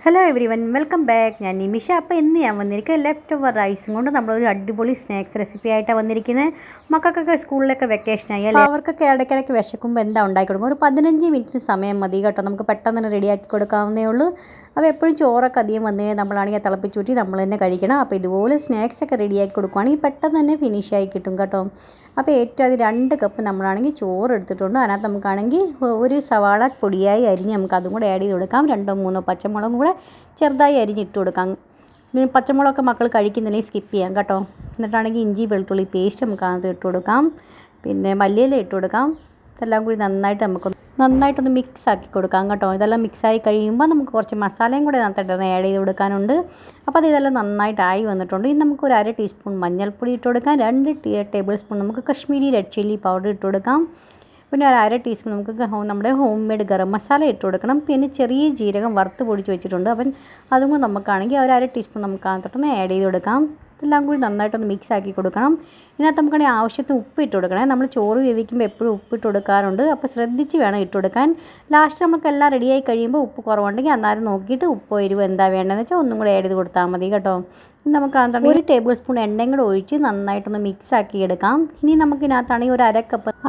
Hello every one welcome back. ഞാൻ നിമിഷ. അപ്പോൾ ഇന്ന് ഞാൻ വന്നിരിക്കുക ലെഫ്റ്റ് ഓവർ റൈസും കൊണ്ട് നമ്മളൊരു അടിപൊളി സ്നാക്സ് റെസിപ്പി ആയിട്ടാണ് വന്നിരിക്കുന്നത്. മക്കൾക്കൊക്കെ സ്കൂളിലൊക്കെ വെക്കേഷനായി അല്ലേ, അവർക്കൊക്കെ ഇടയ്ക്കിടയ്ക്ക് വിശക്കുമ്പോൾ എന്താ ഉണ്ടാക്കി കൊടുക്കും. ഒരു 15 മിനിറ്റ് സമയം മതി കേട്ടോ, നമുക്ക് പെട്ടെന്ന് തന്നെ റെഡിയാക്കി കൊടുക്കാവുന്നേ ഉള്ളൂ. അപ്പോൾ എപ്പോഴും ചോറൊക്കെ അധികം വന്ന് നമ്മളാണെങ്കിൽ തിളപ്പിച്ചൂറ്റി നമ്മൾ തന്നെ കഴിക്കണം. അപ്പോൾ ഇതുപോലെ സ്നാക്സൊക്കെ റെഡിയാക്കി കൊടുക്കുകയാണെങ്കിൽ പെട്ടെന്ന് തന്നെ ഫിനിഷായി കിട്ടും കേട്ടോ. അപ്പോൾ ഏറ്റവും അത് 2 കപ്പ് നമ്മളാണെങ്കിൽ ചോറ് എടുത്തിട്ടുണ്ട്. അതിനകത്ത് നമുക്കാണെങ്കിൽ ഒരു സവാള പൊടിയായി അരിഞ്ഞ് നമുക്ക് അതും കൂടെ ആഡ് ചെയ്ത് കൊടുക്കാം. 2-3 പച്ചമുളകും കൂടെ ചെറുതായി അരിഞ്ഞിട്ട് കൊടുക്കാം. പച്ചമുളകൊക്കെ മക്കൾ കഴിക്കുന്നില്ലെങ്കിൽ സ്കിപ്പ് ചെയ്യാം കേട്ടോ. എന്നിട്ടാണെങ്കിൽ ഇഞ്ചി വെളുത്തുള്ളി പേസ്റ്റ് നമുക്ക് അതിനകത്ത് ഇട്ട് കൊടുക്കാം. പിന്നെ മല്ലിയില ഇട്ട് കൊടുക്കാം. ഇതെല്ലാം കൂടി നന്നായിട്ടൊന്ന് മിക്സ് ആക്കി കൊടുക്കാം കേട്ടോ. ഇതെല്ലാം മിക്സായി കഴിയുമ്പോൾ നമുക്ക് കുറച്ച് മസാലയും കൂടെ അതിനകത്ത് ആഡ് ചെയ്ത് കൊടുക്കാനുണ്ട്. അപ്പോൾ ഇതെല്ലാം നന്നായിട്ടായി വന്നിട്ടുണ്ട്. ഇനി നമുക്ക് ഒരു 1/2 ടീസ്പൂൺ മഞ്ഞൾപ്പൊടി ഇട്ട് കൊടുക്കാം. 2 ടേബിൾ സ്പൂൺ നമുക്ക് കശ്മീരി റെഡ് ചില്ലി പൗഡർ ഇട്ട് കൊടുക്കാം. പിന്നെ ഒരു 1/2 ടീസ്പൂൺ നമുക്ക് നമ്മുടെ ഹോം മെയ്ഡ് ഗരം മസാല ഇട്ട് കൊടുക്കണം. പിന്നെ ചെറിയ ജീരകം വറുത്ത് പൊടിച്ച് വെച്ചിട്ടുണ്ട്. അപ്പം അതും കൂടി നമുക്കാണെങ്കിൽ ഒരു 1/2 ടീസ്പൂൺ നമുക്ക് അതിനകത്തൊന്ന് ആഡ് ചെയ്ത് കൊടുക്കാം. ഇതെല്ലാം കൂടി നന്നായിട്ടൊന്ന് മിക്സ് ആക്കി കൊടുക്കണം. ഇതിനകത്ത് നമുക്കാണെങ്കിൽ ആവശ്യത്തിന് ഉപ്പ് ഇട്ട് കൊടുക്കണേ. നമ്മൾ ചോറ് വേവിക്കുമ്പോൾ എപ്പോഴും ഉപ്പിട്ട് കൊടുക്കാറുണ്ട്. അപ്പോൾ ശ്രദ്ധിച്ച് വേണം ഇട്ട് കൊടുക്കാൻ. ലാസ്റ്റ് നമുക്കെല്ലാം റെഡിയായി കഴിയുമ്പോൾ ഉപ്പ് കുറവുണ്ടെങ്കിൽ അന്നേരം നോക്കിയിട്ട് ഉപ്പോ എരിവ് എന്താ വേണ്ടതെന്ന് വെച്ചാൽ ഒന്നും കൂടെ ആഡ് ചെയ്ത് കൊടുത്താൽ മതി കേട്ടോ. നമുക്ക് അതിനകത്ത് 1 ടേബിൾ സ്പൂൺ എണ്ണയും കൂടെ ഒഴിച്ച് നന്നായിട്ടൊന്ന് മിക്സ് ആക്കി എടുക്കാം. ഇനി നമുക്കിതിനകത്താണെങ്കിൽ ഒരു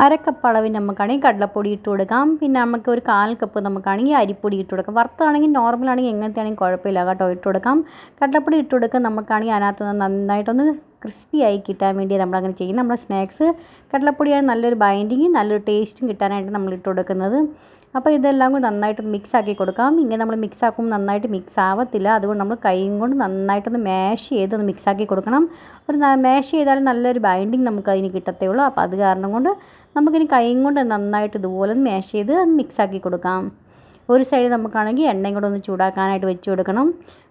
അര കപ്പ് അളവിന് നമുക്കാണെങ്കിൽ കടലപ്പൊടി ഇട്ട് കൊടുക്കാം. പിന്നെ നമുക്ക് ഒരു 1/4 കപ്പ് നമുക്കാണെങ്കിൽ അരിപ്പൊടി ഇട്ട് കൊടുക്കാം. വറുത്താണെങ്കിൽ നോർമലാണെങ്കിൽ എങ്ങനത്തെ ആണെങ്കിൽ കുഴപ്പമില്ല കേട്ടോ, ഇട്ട് കൊടുക്കാം. കടലപ്പൊടി ഇട്ട് കൊടുക്കുക. നമുക്കാണെങ്കിൽ അതിനകത്ത് നന്നായിട്ടൊന്ന് ക്രിസ്പി ആയി കിട്ടാൻ വേണ്ടി നമ്മളങ്ങനെ ചെയ്യും. നമ്മുടെ സ്നാക്സ് കടലപ്പൊടിയാണ് നല്ലൊരു ബൈൻഡിങ് നല്ലൊരു ടേസ്റ്റും കിട്ടാനായിട്ട് നമ്മൾ ഇട്ട് കൊടുക്കുന്നത്. അപ്പോൾ ഇതെല്ലാം കൂടി നന്നായിട്ട് മിക്സ് ആക്കി കൊടുക്കാം. ഇങ്ങനെ നമ്മൾ മിക്സ് ആക്കുമ്പോൾ നന്നായിട്ട് മിക്സ് ആവത്തില്ല. അതുകൊണ്ട് നമ്മൾ കൈയും കൊണ്ട് നന്നായിട്ടൊന്ന് മാഷ് ചെയ്തൊന്ന് മിക്സ് ആക്കി കൊടുക്കണം. മാഷ് ചെയ്താൽ നല്ലൊരു ബൈൻഡിങ് നമുക്ക് അതിന് കിട്ടത്തേ ഉള്ളൂ. അപ്പോൾ അത് കാരണം കൊണ്ട് നമുക്കിനി കൈയും കൊണ്ട് നന്നായിട്ട് ഇതുപോലെ മാഷ് ചെയ്ത് മിക്സ് ആക്കി കൊടുക്കാം. ഒരു സൈഡ് നമുക്കാണെങ്കിൽ എണ്ണയും കൂടെ ഒന്ന് ചൂടാക്കാനായിട്ട് വെച്ച് കൊടുക്കണം.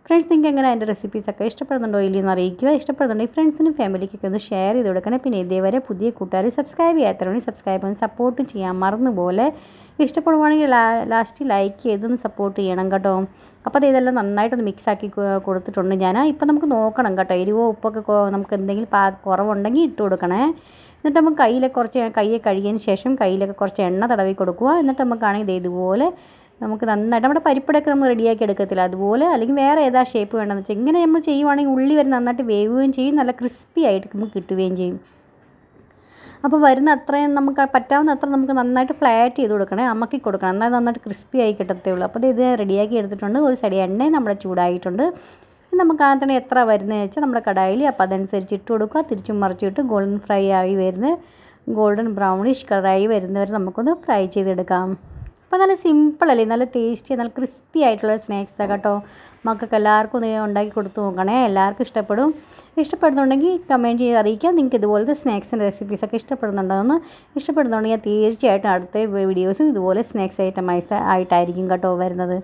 ഫ്രണ്ട്സ്, നിങ്ങൾക്ക് എങ്ങനെ എൻ്റെ റെസിപ്പീസൊക്കെ ഇഷ്ടപ്പെടുന്നുണ്ടോ ഇല്ലയെന്ന് അറിയിക്കുക. ഇഷ്ടപ്പെടുന്നുണ്ടെങ്കിൽ ഫ്രണ്ട്സിനും ഫാമിലിക്കൊക്കെ ഒന്ന് ഷെയർ ചെയ്ത് കൊടുക്കണം. പിന്നെ ഇതേവരെ പുതിയ കൂട്ടുകാർ സബ്സ്ക്രൈബ് ചെയ്യാത്തവരുണ്ടെങ്കിൽ സബ്സ്ക്രൈബ് ചെയ്ത് സപ്പോർട്ട് ചെയ്യാൻ മറന്നുപോലെ. ഇഷ്ടപ്പെടുവാണെങ്കിൽ ലാസ്റ്റ് ലൈക്ക് ചെയ്തൊന്ന് സപ്പോർട്ട് ചെയ്യണം കേട്ടോ. അപ്പോൾ അത് ഇതെല്ലാം നന്നായിട്ടൊന്ന് മിക്സാക്കി കൊടുത്തിട്ടുണ്ട് ഞാൻ. ഇപ്പോൾ നമുക്ക് നോക്കണം കേട്ടോ, എരിവോ ഉപ്പൊക്കെ നമുക്ക് എന്തെങ്കിലും കുറവുണ്ടെങ്കിൽ ഇട്ട് കൊടുക്കണേ. എന്നിട്ട് നമുക്ക് കയ്യെ കഴുകിയതിന് ശേഷം കയ്യിലൊക്കെ കുറച്ച് എണ്ണ തടവി കൊടുക്കുക. എന്നിട്ട് നമുക്കാണെങ്കിൽ ഇതുപോലെ നമുക്ക് നന്നായിട്ട് നമ്മുടെ പരിപ്പടൊക്കെ നമ്മൾ റെഡിയാക്കി എടുക്കത്തില്ല അതുപോലെ, അല്ലെങ്കിൽ വേറെ ഏതാ ഷേപ്പ് വേണ്ടതെന്ന് വെച്ചാൽ ഇങ്ങനെ നമ്മൾ ചെയ്യുവാണെങ്കിൽ ഉള്ളി വരെ നന്നായിട്ട് വേവുകയും ചെയ്യും, നല്ല ക്രിസ്പി ആയിട്ട് നമുക്ക് കിട്ടുകയും ചെയ്യും. അപ്പോൾ വരുന്ന അത്രയും നമുക്ക് പറ്റാവുന്ന അത്ര നമുക്ക് നന്നായിട്ട് ഫ്ലാറ്റ് ചെയ്ത് കൊടുക്കണേ, അമക്കി കൊടുക്കണം. എന്നാൽ നന്നായിട്ട് ക്രിസ്പി ആയി കിട്ടത്തേ ഉള്ളൂ. അപ്പോൾ ഇത് റെഡിയാക്കി എടുത്തിട്ടുണ്ട്. ഒരു സൈഡ് എണ്ണയും നമ്മുടെ ചൂടായിട്ടുണ്ട്. നമുക്ക് അതിന് എത്ര വരുന്നതെന്ന് വെച്ചാൽ നമ്മുടെ കടായിൽ അപ്പോൾ അതനുസരിച്ച് ഇട്ട് കൊടുക്കുക. തിരിച്ചും മറിച്ചിട്ട് ഗോൾഡൻ ബ്രൗണിഷ് കളറായി വരുന്നവരെ നമുക്കൊന്ന് ഫ്രൈ ചെയ്തെടുക്കാം. അപ്പോൾ നല്ല സിമ്പിളല്ലേ, നല്ല ടേസ്റ്റി നല്ല ക്രിസ്പി ആയിട്ടുള്ള സ്നാക്സാണ് കേട്ടോ. മക്കൾക്ക് എല്ലാവർക്കും ഒന്ന് ഉണ്ടാക്കി കൊടുത്ത് നോക്കണേ, എല്ലാവർക്കും ഇഷ്ടപ്പെടും. ഇഷ്ടപ്പെടുന്നുണ്ടെങ്കിൽ കമൻറ്റ് ചെയ്ത് അറിയിക്കുക. നിങ്ങൾക്ക് ഇതുപോലത്തെ സ്നാക്സിൻ്റെ റെസിപ്പീസൊക്കെ ഇഷ്ടപ്പെടുന്നുണ്ടെങ്കിൽ തീർച്ചയായിട്ടും അടുത്ത വീഡിയോസും ഇതുപോലെ സ്നാക്സ് ആയിട്ടായിരിക്കും കേട്ടോ വരുന്നത്.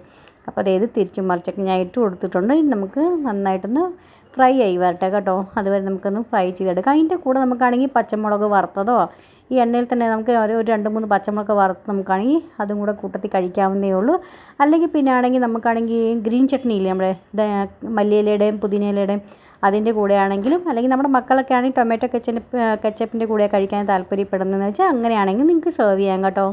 അപ്പോൾ അതായത് തിരിച്ചും മറിച്ചൊക്കെ ഞാൻ ഇട്ട് കൊടുത്തിട്ടുണ്ട്. നമുക്ക് നന്നായിട്ടൊന്ന് ഫ്രൈ ആയി വരട്ടെ കേട്ടോ. അതുവരെ നമുക്കൊന്ന് ഫ്രൈ ചെയ്തെടുക്കാം. അതിൻ്റെ കൂടെ നമുക്കാണെങ്കിൽ പച്ചമുളക് വറുത്തതോ ഈ എണ്ണയിൽ തന്നെ നമുക്ക് ഒരു 2-3 പച്ചമുളക് വറുത്ത് നമുക്കാണെങ്കിൽ അതും കൂടെ കൂട്ടത്തിൽ കഴിക്കാവുന്നേ ഉള്ളൂ. അല്ലെങ്കിൽ പിന്നെ ആണെങ്കിൽ നമുക്കാണെങ്കിൽ ഗ്രീൻ ചട്നി ഇല്ലേ നമ്മുടെ മല്ലിയിലയുടെയും പുതിനയിലയുടെയും അതിൻ്റെ കൂടെ ആണെങ്കിലും, അല്ലെങ്കിൽ നമ്മുടെ മക്കളൊക്കെ ആണെങ്കിൽ ടൊമാറ്റോ കെച്ചപ്പിൻ്റെ കൂടെ കഴിക്കാൻ താല്പര്യപ്പെടുന്നതെന്ന് വെച്ചാൽ അങ്ങനെയാണെങ്കിൽ നിങ്ങൾക്ക് സെർവ് ചെയ്യാം കേട്ടോ.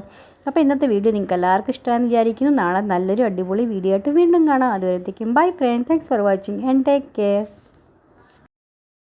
അപ്പോൾ ഇന്നത്തെ വീഡിയോ നിങ്ങൾക്ക് എല്ലാവർക്കും ഇഷ്ടമാണെന്ന് വിചാരിക്കുന്നു. നാളെ നല്ലൊരു അടിപൊളി വീഡിയോ ആയിട്ട് വീണ്ടും കാണാം. അതുവരത്തേക്കും bye friends, thanks for watching and take care.